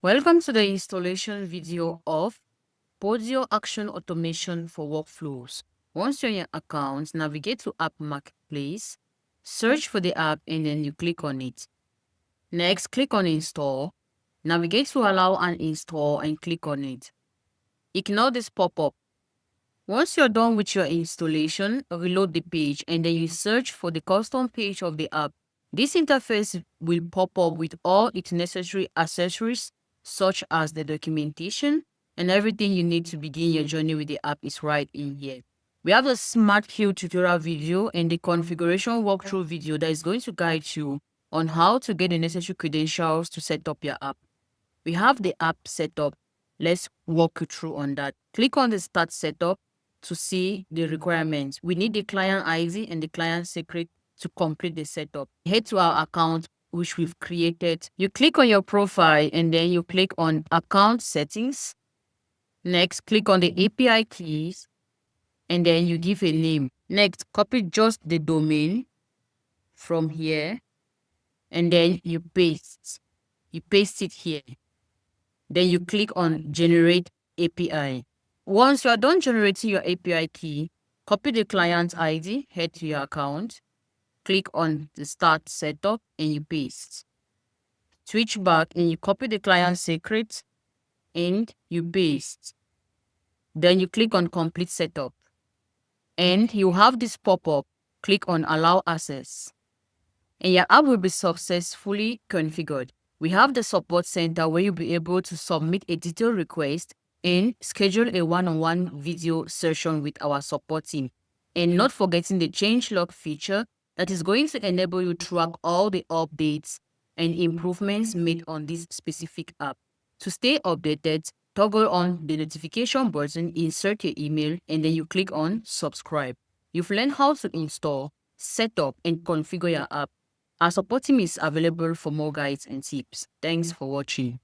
Welcome to the installation video of Podio Action Automation for Workflows. Once you're in your account, navigate to App Marketplace, search for the app, and then you click on it. Next, click on Install. Navigate to Allow and Install and click on it. Ignore this pop-up. Once you're done with your installation, reload the page and then you search for the custom page of the app. This interface will pop up with all its necessary accessories such as the documentation, and everything you need to begin your journey with the app is right in here. We have a Smart Queue tutorial video and the configuration walkthrough video that is going to guide you on how to get the necessary credentials to set up your app. We have the app set up. Let's walk you through on that. Click on the Start Setup to see the requirements. We need the client ID and the client secret to complete the setup. Head to our account which we've created. You click on your profile and then you click on Account Settings. Next, click on the API keys and then you give a name. Next, copy just the domain from here and then you paste. You paste it here. Then you click on Generate API. Once you are done generating your API key, copy the client ID, head to your account, click on the Start Setup and you paste. Switch back and you copy the client secret and you paste. Then you click on Complete Setup and you have this pop-up. Click on Allow Access and your app will be successfully configured. We have the support center where you'll be able to submit a detailed request and schedule a one-on-one video session with our support team. And not forgetting the changelog feature that is going to enable you to track all the updates and improvements made on this specific app. To stay updated, toggle on the notification button, insert your email, and then you click on subscribe. You've learned how to install, set up, and configure your app. Our support team is available for more guides and tips. Thanks for watching.